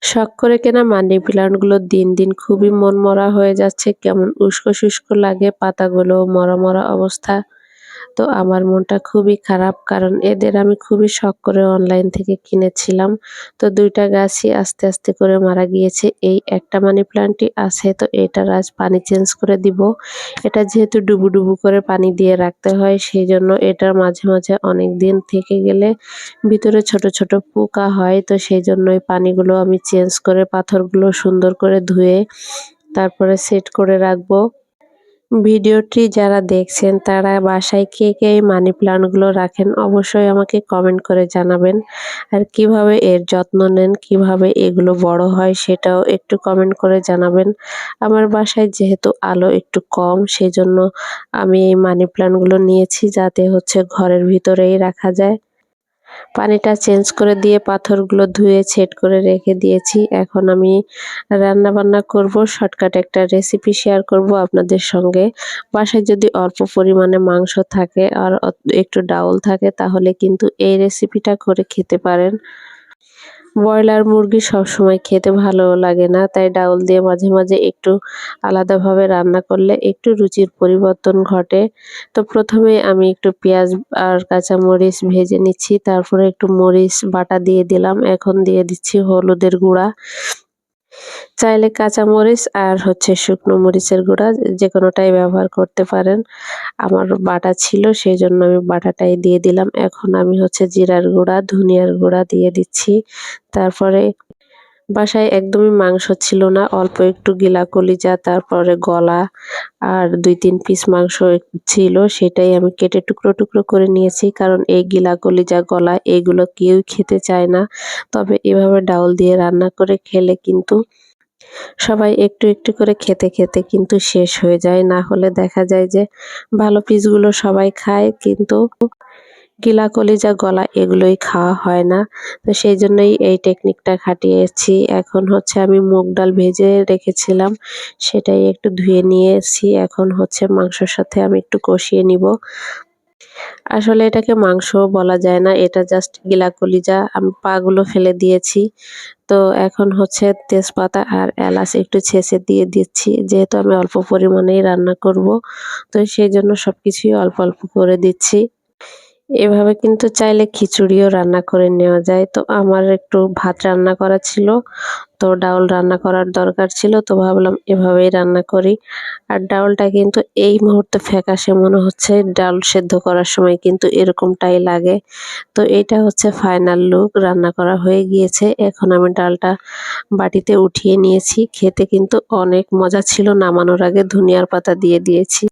শখ করে কেনা মানি প্লান্ট গুলো দিন দিন খুবই মনমরা হয়ে যাচ্ছে। কেমন উস্কো শুষ্ক লাগে, পাতাগুলো মরা মরা অবস্থা। তো আমার মনটা খুবই খারাপ, কারণ এদের আমি খুবই শখ করে অনলাইন থেকে কিনেছিলাম। তো ২ টা গাছই আস্তে আস্তে করে মারা গিয়েছে। এই একটা মানি প্লান্টই আছে, তো এটার আজ পানি চেঞ্জ করে দিব। এটা যেহেতু ডুবু ডুবু করে পানি দিয়ে রাখতে হয়, সেইজন্য এটার মাঝে মাঝে অনেক দিন থেকে গেলে ভিতরে ছোট ছোট পোকা হয়। তো সেইজন্য এই পানিগুলো আমি চেঞ্জ করে পাথরগুলো সুন্দর করে ধুয়ে তারপরে সেট করে রাখবো। ভিডিওটি যারা দেখছেন তারা বাসায় কে কে এই মানি প্লান্ট গুলো রাখেন অবশ্যই আমাকে কমেন্ট করে জানাবেন। আর কিভাবে এর যত্ন নেন, কিভাবে এগুলো বড় হয় সেটাও একটু কমেন্ট করে জানাবেন। আমার বাসায় যেহেতু আলো একটু কম, সেজন্য আমি এই মানি প্লান্ট গুলো নিয়েছি যাতে হচ্ছে ঘরের ভিতরেই রাখা যায়। পানিটা চেঞ্জ করে দিয়ে পাথরগুলো ধুয়ে সেট করে রেখে দিয়েছি। এখন আমি রান্নাবান্না করব। শর্টকাট একটা রেসিপি শেয়ার করব আপনাদের সঙ্গে। বাসায় যদি অল্প পরিমাণে মাংস থাকে আর একটু ডাউল থাকে, তাহলে কিন্তু এই রেসিপিটা করে খেতে পারেন। ব্রয়লার মুরগি সবসময় খেতে ভালোও লাগে না, তাই ডাউল দিয়ে মাঝে মাঝে একটু আলাদাভাবে রান্না করলে একটু রুচির পরিবর্তন ঘটে। তো প্রথমে আমি একটু পেঁয়াজ আর কাঁচামরিচ ভেজে নিচ্ছি, তারপরে একটু মরিচ বাটা দিয়ে দিলাম। এখন দিয়ে দিচ্ছি হলুদের গুঁড়া। চাইলে কাঁচামরিচ আর হচ্ছে শুকনো মরিচের গুঁড়া যেকোনোটাই ব্যবহার করতে পারেন। আমার বাটা ছিল, সেজন্য আমি বাটাটাই দিয়ে দিলাম। এখন আমি হচ্ছে জিরার গুঁড়া, ধনিয়ার গুঁড়া দিয়ে দিচ্ছি। তারপরে বাসায় একদমই মাংস ছিল না, অল্প একটু গিলা কলিজা, তারপরে গলা আর ২-৩ পিস মাংস ছিল, সেটাই আমি কেটে টুকরো টুকরো করে নিয়েছি। কারণ এই গিলা কলিজা, গলা এগুলো কেউই খেতে চায় না। তবে এভাবে ডাউল দিয়ে রান্না করে খেলে কিন্তু সবাই একটু একটু করে খেতে খেতে কিন্তু শেষ হয়ে যায়। না হলে দেখা যায় যে ভালো পিসগুলো সবাই খায়, কিন্তু গিলা কলিজা, গলা এগুলোই খাওয়া হয় না। তো সেইজন্যই এই টেকনিকটা খাটিয়েছি। এখন হচ্ছে আমি মুগ ডাল ভেজে রেখেছিলাম, সেটাই একটু ধুয়ে নিয়েছি। এখন হচ্ছে মাংসর সাথে আমি একটু কষিয়ে নিব। আসলে এটাকে মাংসও বলা যায় না, এটা জাস্ট গিলা কলিজা। আমি পা গুলো ফেলে দিয়েছি। তো এখন হচ্ছে তেজপাতা আর এলাচ একটু ছেঁচে দিয়ে দিচ্ছি। যেহেতু আমি অল্প পরিমাণেই রান্না করব, তো সেইজন্য সবকিছুই অল্প অল্প করে দিচ্ছি। এভাবে কিন্তু চাইলে খিচুড়িও রান্না করে নেওয়া যায়। তো আমার একটু ভাত রান্না করা ছিল, তো ডাউল রান্না করার দরকার ছিল, তো ভাবলাম এভাবেই রান্না করি। আর ডাউলটা কিন্তু এই মুহূর্তে ফ্যাকাশে মনে হচ্ছে, ডাল সেদ্ধ করার সময় কিন্তু এরকমটাই লাগে। তো এটা হচ্ছে ফাইনাল লুক, রান্না করা হয়ে গিয়েছে। এখন আমি ডালটা বাটিতে উঠিয়ে নিয়েছি। খেতে কিন্তু অনেক মজা ছিল। নামানোর আগে ধনিয়ার পাতা দিয়ে দিয়েছি।